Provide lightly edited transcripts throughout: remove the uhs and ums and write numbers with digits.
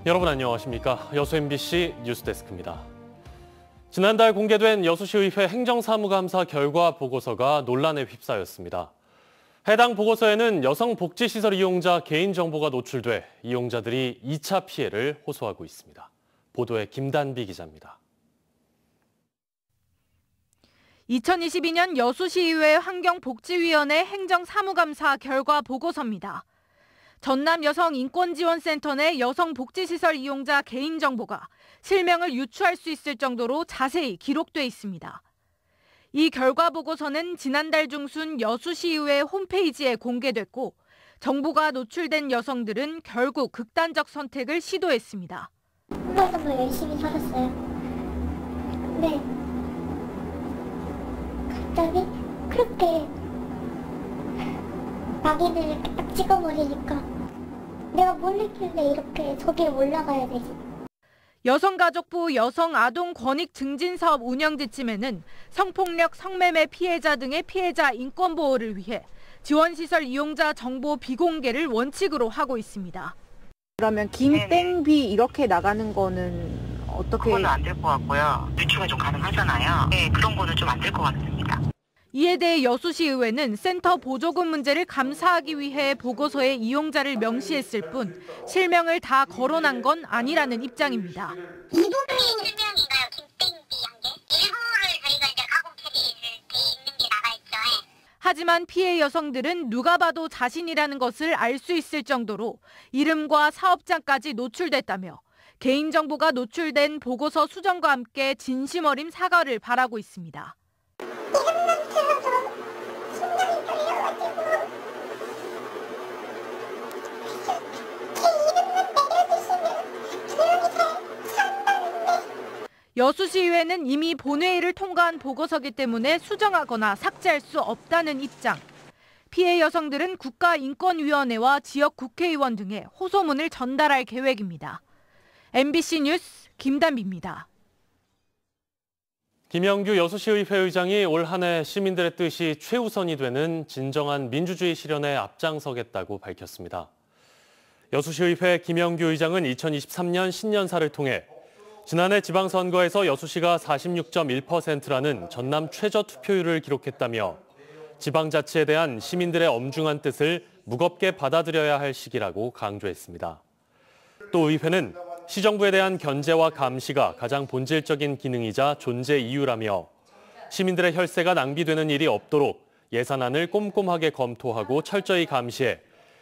여러분 안녕하십니까? 여수 MBC 뉴스데스크입니다. 지난달 공개된 여수시의회 행정사무감사 결과 보고서가 논란에 휩싸였습니다. 해당 보고서에는 여성복지시설 이용자 개인정보가 노출돼 이용자들이 2차 피해를 호소하고 있습니다. 보도에 김단비 기자입니다. 2022년 여수시의회 환경복지위원회 행정사무감사 결과 보고서입니다. 전남 여성인권지원센터 내 여성복지시설 이용자 개인정보가 실명을 유추할 수 있을 정도로 자세히 기록돼 있습니다. 이 결과 보고서는 지난달 중순 여수시의회 홈페이지에 공개됐고 정보가 노출된 여성들은 결국 극단적 선택을 시도했습니다. 혼자서 열심히 살았어요. 근데 갑자기 그렇게 낙인을 이렇게 딱 찍어버리니까 내가 뭘 했길래 이렇게 저기에 올라가야 되지? 여성가족부 여성아동권익증진사업 운영지침에는 성폭력, 성매매 피해자 등의 피해자 인권보호를 위해 지원시설 이용자 정보 비공개를 원칙으로 하고 있습니다. 그러면 김땡비 이렇게 나가는 거는 어떻게? 그거는 안 될 것 같고요. 유추가 좀 가능하잖아요. 네, 그런 거는 좀 안 될 것 같습니다. 이에 대해 여수시의회는 센터 보조금 문제를 감사하기 위해 보고서에 이용자를 명시했을 뿐 실명을 다 거론한 건 아니라는 입장입니다. 이 부분이 실명인가요? 김땡비 한 게? 일부를 저희가 이제 가공 처리를 돼 있는 게 나가 있죠. 하지만 피해 여성들은 누가 봐도 자신이라는 것을 알 수 있을 정도로 이름과 사업장까지 노출됐다며 개인정보가 노출된 보고서 수정과 함께 진심 어린 사과를 바라고 있습니다. 이름만 들어도 심장이 떨려가지고 제 이름만 내려주시면 조용히 산다는데. 여수시의회는 이미 본회의를 통과한 보고서기 때문에 수정하거나 삭제할 수 없다는 입장. 피해 여성들은 국가인권위원회와 지역 국회의원 등에 호소문을 전달할 계획입니다. MBC 뉴스 김단비입니다. 김영규 여수시의회 의장이 올 한 해 시민들의 뜻이 최우선이 되는 진정한 민주주의 실현에 앞장서겠다고 밝혔습니다. 여수시의회 김영규 의장은 2023년 신년사를 통해 지난해 지방선거에서 여수시가 46.1%라는 전남 최저 투표율을 기록했다며 지방자치에 대한 시민들의 엄중한 뜻을 무겁게 받아들여야 할 시기라고 강조했습니다. 또 의회는 시정부에 대한 견제와 감시가 가장 본질적인 기능이자 존재 이유라며 시민들의 혈세가 낭비되는 일이 없도록 예산안을 꼼꼼하게 검토하고 철저히 감시해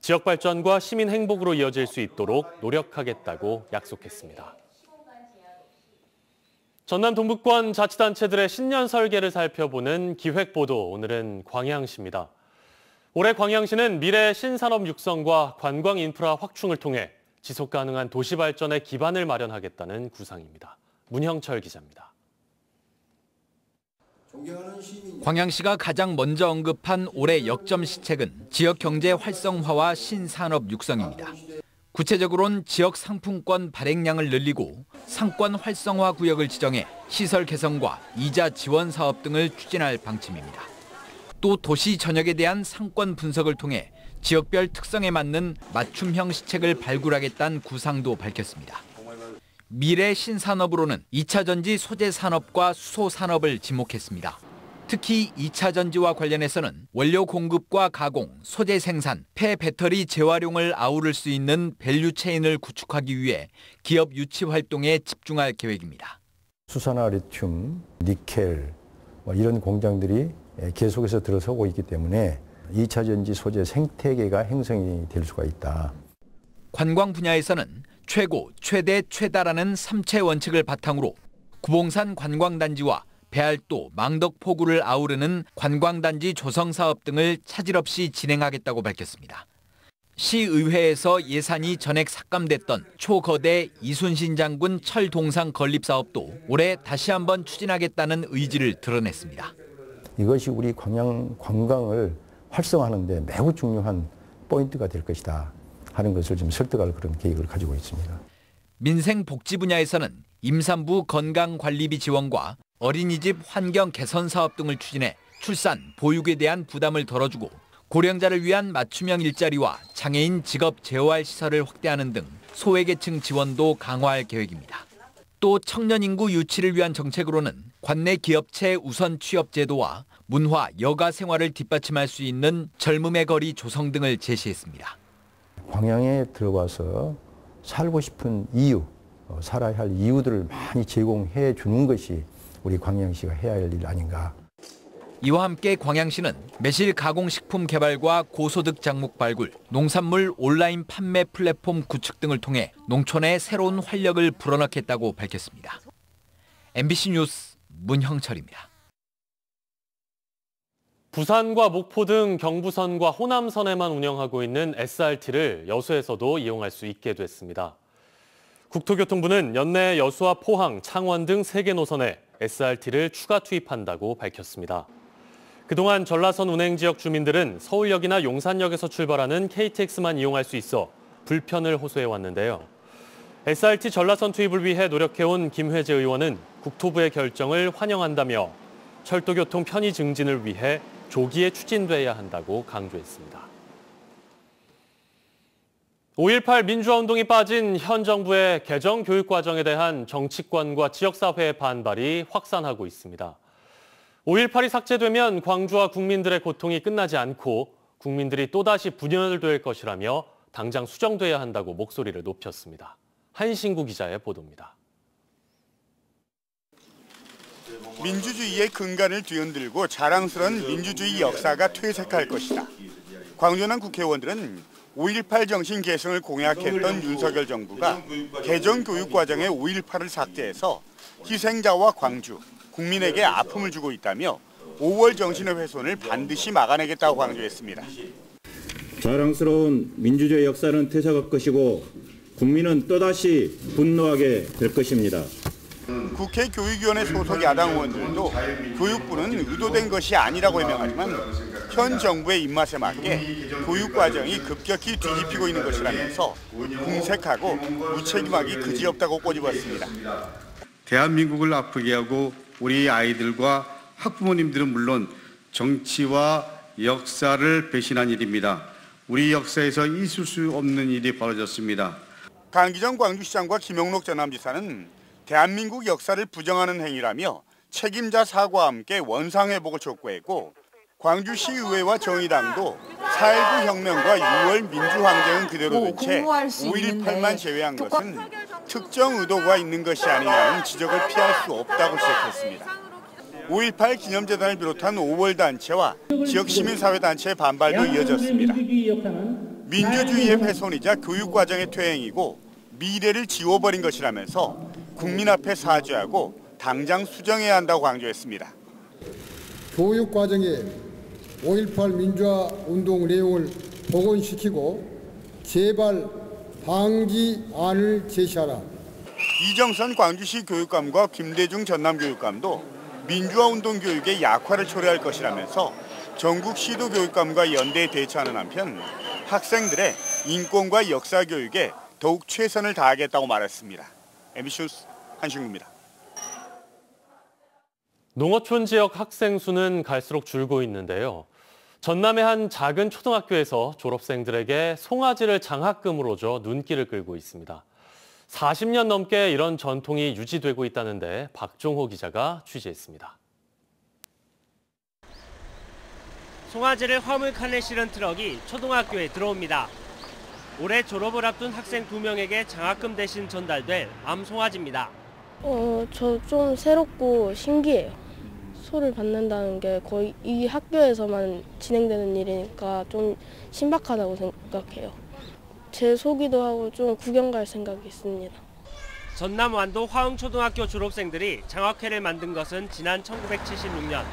지역 발전과 시민 행복으로 이어질 수 있도록 노력하겠다고 약속했습니다. 전남 동북권 자치단체들의 신년 설계를 살펴보는 기획보도, 오늘은 광양시입니다. 올해 광양시는 미래 신산업 육성과 관광 인프라 확충을 통해 지속 가능한 도시 발전의 기반을 마련하겠다는 구상입니다. 문형철 기자입니다. 광양시가 가장 먼저 언급한 올해 역점 시책은 지역 경제 활성화와 신산업 육성입니다. 구체적으로는 지역 상품권 발행량을 늘리고 상권 활성화 구역을 지정해 시설 개선과 이자 지원 사업 등을 추진할 방침입니다. 또 도시 전역에 대한 상권 분석을 통해 지역별 특성에 맞는 맞춤형 시책을 발굴하겠다는 구상도 밝혔습니다. 미래 신산업으로는 2차 전지 소재 산업과 수소 산업을 지목했습니다. 특히 2차 전지와 관련해서는 원료 공급과 가공, 소재 생산, 폐배터리 재활용을 아우를 수 있는 밸류체인을 구축하기 위해 기업 유치 활동에 집중할 계획입니다. 수산화 리튬, 니켈 이런 공장들이 계속해서 들어서고 있기 때문에 2차 전지 소재 생태계가 형성이 될 수가 있다. 관광 분야에서는 최고, 최대, 최다라는 3채 원칙을 바탕으로 구봉산 관광단지와 배알도, 망덕포구를 아우르는 관광단지 조성 사업 등을 차질 없이 진행하겠다고 밝혔습니다. 시의회에서 예산이 전액 삭감됐던 초거대 이순신 장군 철동상 건립 사업도 올해 다시 한번 추진하겠다는 의지를 드러냈습니다. 이것이 우리 광양 관광을 활성화하는 데 매우 중요한 포인트가 될 것이다 하는 것을 좀 설득할 그런 계획을 가지고 있습니다. 민생복지 분야에서는 임산부 건강관리비 지원과 어린이집 환경 개선 사업 등을 추진해 출산, 보육에 대한 부담을 덜어주고 고령자를 위한 맞춤형 일자리와 장애인 직업 재활 시설을 확대하는 등 소외계층 지원도 강화할 계획입니다. 또 청년 인구 유치를 위한 정책으로는 관내 기업체 우선 취업 제도와 문화, 여가 생활을 뒷받침할 수 있는 젊음의 거리 조성 등을 제시했습니다. 광양에 들어와서 살고 싶은 이유, 살아야 할 이유들을 많이 제공해 주는 것이 우리 광양시가 해야 할 일 아닌가. 이와 함께 광양시는 매실 가공식품 개발과 고소득 작목 발굴, 농산물 온라인 판매 플랫폼 구축 등을 통해 농촌에 새로운 활력을 불어넣겠다고 밝혔습니다. MBC 뉴스 문형철입니다. 부산과 목포 등 경부선과 호남선에만 운영하고 있는 SRT를 여수에서도 이용할 수 있게 됐습니다. 국토교통부는 연내 여수와 포항, 창원 등 3개 노선에 SRT를 추가 투입한다고 밝혔습니다. 그동안 전라선 운행 지역 주민들은 서울역이나 용산역에서 출발하는 KTX만 이용할 수 있어 불편을 호소해왔는데요. SRT 전라선 투입을 위해 노력해온 김회재 의원은 국토부의 결정을 환영한다며 철도교통 편의 증진을 위해 조기에 추진돼야 한다고 강조했습니다. 5.18 민주화운동이 빠진 현 정부의 개정 교육과정에 대한 정치권과 지역사회의 반발이 확산하고 있습니다. 5.18이 삭제되면 광주와 국민들의 고통이 끝나지 않고 국민들이 또다시 분열될 것이라며 당장 수정돼야 한다고 목소리를 높였습니다. 한신구 기자의 보도입니다. 민주주의의 근간을 뒤흔들고 자랑스러운 민주주의 역사가 퇴색할 것이다. 광주난 국회의원들은 5.18 정신 계승을 공약했던 윤석열 정부가 개정 교육과정에 5.18을 삭제해서 희생자와 광주, 국민에게 아픔을 주고 있다며 5월 정신의 훼손을 반드시 막아내겠다고 강조했습니다. 자랑스러운 민주주의 역사는 퇴색할 것이고 국민은 또다시 분노하게 될 것입니다. 국회 교육위원회 소속 야당 의원들도 교육부는 의도된 것이 아니라고 해명하지만 현 정부의 입맛에 맞게 교육과정이 급격히 뒤집히고 있는 것이라면서 궁색하고 무책임하기 그지없다고 꼬집었습니다. 대한민국을 아프게 하고 우리 아이들과 학부모님들은 물론 정치와 역사를 배신한 일입니다. 우리 역사에서 있을 수 없는 일이 벌어졌습니다. 강기정 광주시장과 김영록 전남지사는 대한민국 역사를 부정하는 행위라며 책임자 사과와 함께 원상회복을 촉구했고 광주시의회와 정의당도 4.19 혁명과 6월 민주항쟁은 그대로 둔 채 5.18만 제외한 것은 특정 의도가 있는 것이 아니냐는 지적을 피할 수 없다고 지적했습니다. 5.18 기념재단을 비롯한 5월 단체와 지역 시민사회단체의 반발도 이어졌습니다. 민주주의의 훼손이자 교육과정의 퇴행이고 미래를 지워버린 것이라면서 국민 앞에 사죄하고 당장 수정해야 한다고 강조했습니다. 교육과정에 5.18 민주화 운동 내용을 복원시키고 재발 방지안을 제시하라. 이정선 광주시 교육감과 김대중 전남교육감도 민주화 운동 교육의 약화를 초래할 것이라면서 전국 시도 교육감과 연대에 대처하는 한편 학생들의 인권과 역사 교육에 더욱 최선을 다하겠다고 말했습니다. MBC 뉴스 한신구입니다. 농어촌 지역 학생 수는 갈수록 줄고 있는데요. 전남의 한 작은 초등학교에서 졸업생들에게 송아지를 장학금으로 줘 눈길을 끌고 있습니다. 40년 넘게 이런 전통이 유지되고 있다는데 박종호 기자가 취재했습니다. 송아지를 화물칸에 실은 트럭이 초등학교에 들어옵니다. 올해 졸업을 앞둔 학생 2명에게 장학금 대신 전달될 암송아지입니다. 저 좀 새롭고 신기해요. 소를 받는다는 게 거의 이 학교에서만 진행되는 일이니까 좀 신박하다고 생각해요. 제 소기도 하고 좀 구경 갈 생각이 있습니다. 전남 완도 화흥초등학교 졸업생들이 장학회를 만든 것은 지난 1976년.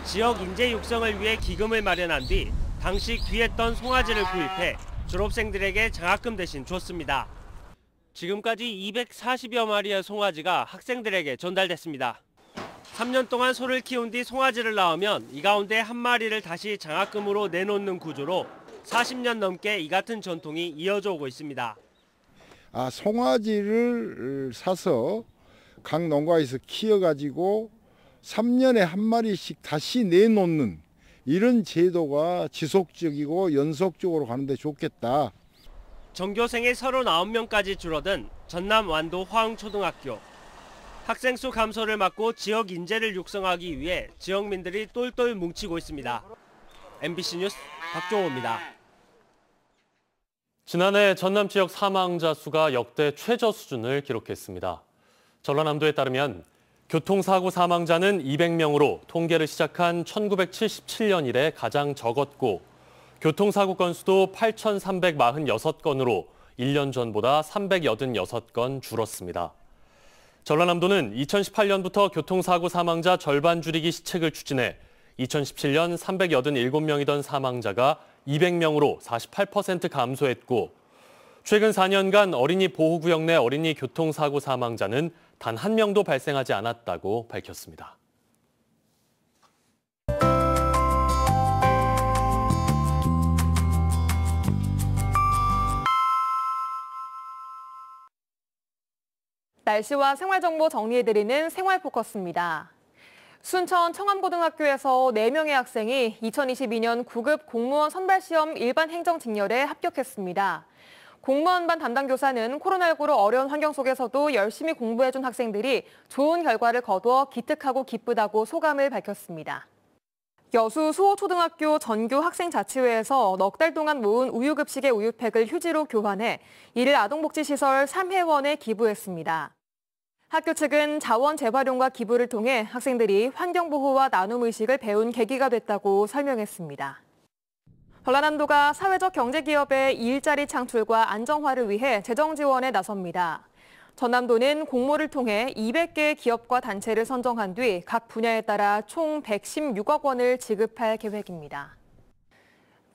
지역 인재 육성을 위해 기금을 마련한 뒤 당시 귀했던 송아지를 구입해 졸업생들에게 장학금 대신 줬습니다. 지금까지 240여 마리의 송아지가 학생들에게 전달됐습니다. 3년 동안 소를 키운 뒤 송아지를 낳으면 이 가운데 한 마리를 다시 장학금으로 내놓는 구조로 40년 넘게 이 같은 전통이 이어져 오고 있습니다. 송아지를 사서 각 농가에서 키워가지고 3년에 한 마리씩 다시 내놓는 이런 제도가 지속적이고 연속적으로 가는데 좋겠다. 전교생이 39명까지 줄어든 전남 완도 화흥초등학교. 학생 수 감소를 막고 지역 인재를 육성하기 위해 지역민들이 똘똘 뭉치고 있습니다. MBC 뉴스 박종호입니다. 지난해 전남 지역 사망자 수가 역대 최저 수준을 기록했습니다. 전라남도에 따르면 교통사고 사망자는 200명으로 통계를 시작한 1977년 이래 가장 적었고 교통사고 건수도 8,346건으로 1년 전보다 386건 줄었습니다. 전라남도는 2018년부터 교통사고 사망자 절반 줄이기 시책을 추진해 2017년 387명이던 사망자가 200명으로 48% 감소했고 최근 4년간 어린이 보호구역 내 어린이 교통사고 사망자는 단 한 명도 발생하지 않았다고 밝혔습니다. 날씨와 생활정보 정리해드리는 생활포커스입니다. 순천 청암고등학교에서 4명의 학생이 2022년 9급 공무원 선발시험 일반 행정직렬에 합격했습니다. 공무원반 담당 교사는 코로나19로 어려운 환경 속에서도 열심히 공부해준 학생들이 좋은 결과를 거두어 기특하고 기쁘다고 소감을 밝혔습니다. 여수 수호초등학교 전교 학생자치회에서 넉 달 동안 모은 우유급식의 우유팩을 휴지로 교환해 이를 아동복지시설 3회원에 기부했습니다. 학교 측은 자원 재활용과 기부를 통해 학생들이 환경보호와 나눔의식을 배운 계기가 됐다고 설명했습니다. 전라남도가 사회적 경제기업의 일자리 창출과 안정화를 위해 재정 지원에 나섭니다. 전남도는 공모를 통해 200개의 기업과 단체를 선정한 뒤 각 분야에 따라 총 116억 원을 지급할 계획입니다.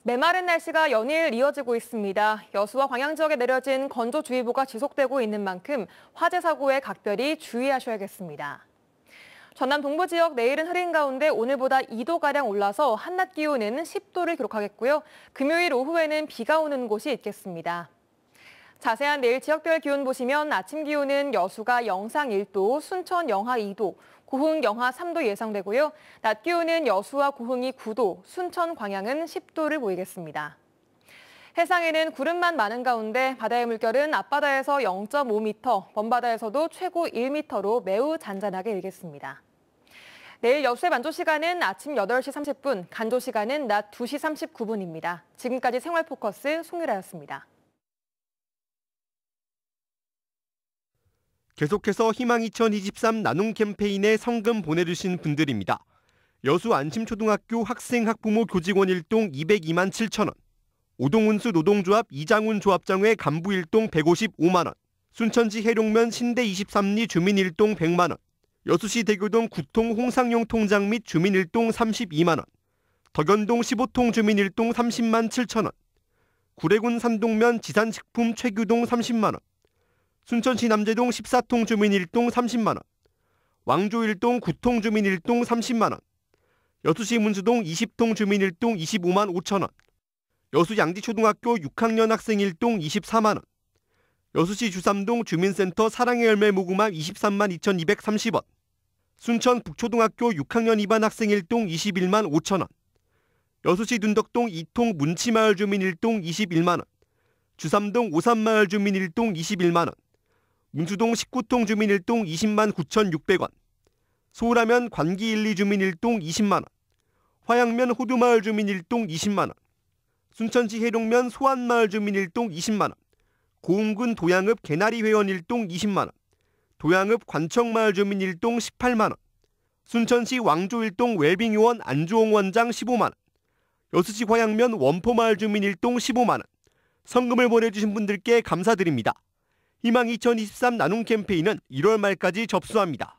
메마른 날씨가 연일 이어지고 있습니다. 여수와 광양 지역에 내려진 건조주의보가 지속되고 있는 만큼 화재 사고에 각별히 주의하셔야겠습니다. 전남 동부 지역 내일은 흐린 가운데 오늘보다 2도가량 올라서 한낮 기온은 10도를 기록하겠고요. 금요일 오후에는 비가 오는 곳이 있겠습니다. 자세한 내일 지역별 기온 보시면 아침 기온은 여수가 영상 1도, 순천 영하 2도, 고흥 영하 3도 예상되고요. 낮 기온은 여수와 고흥이 9도, 순천 광양은 10도를 보이겠습니다. 해상에는 구름만 많은 가운데 바다의 물결은 앞바다에서 0.5m, 먼바다에서도 최고 1m로 매우 잔잔하게 일겠습니다. 내일 여수의 만조 시간은 아침 8시 30분, 간조 시간은 낮 2시 39분입니다. 지금까지 생활포커스 송유라였습니다. 계속해서 희망 2023 나눔 캠페인에 성금 보내주신 분들입니다. 여수 안심초등학교 학생 학부모 교직원 일동 202만 7천 원, 오동운수 노동조합 이장훈 조합장회 간부 일동 155만 원, 순천시 해룡면 신대 23리 주민 일동 100만 원, 여수시 대교동 9통 홍상용 통장 및 주민 일동 32만 원, 덕연동 15통 주민 일동 30만 7천 원, 구례군 산동면 지산식품 최규동 30만 원, 순천시 남재동 14통 주민 1동 30만 원, 왕조 1동 9통 주민 1동 30만 원, 여수시 문수동 20통 주민 1동 25만 5천 원, 여수 양지초등학교 6학년 학생 1동 24만 원, 여수시 주삼동 주민센터 사랑의 열매 모금함 23만 2,230원, 순천 북초등학교 6학년 2반 학생 1동 21만 5천 원, 여수시 눈덕동 2통 문치마을 주민 1동 21만 원, 주삼동 오산마을 주민 1동 21만 원, 문수동 19통 주민 1동 20만 9,600원, 소라면 관기 1, 2 주민 1동 20만 원, 화양면 호두마을 주민 1동 20만 원, 순천시 해룡면 소안마을 주민 1동 20만 원, 고흥군 도양읍 개나리 회원 1동 20만 원, 도양읍 관청마을 주민 1동 18만 원, 순천시 왕조 1동 웰빙 요원 안주홍 원장 15만 원, 여수시 화양면 원포마을 주민 1동 15만 원, 성금을 보내주신 분들께 감사드립니다. 희망 2023 나눔 캠페인은 1월 말까지 접수합니다.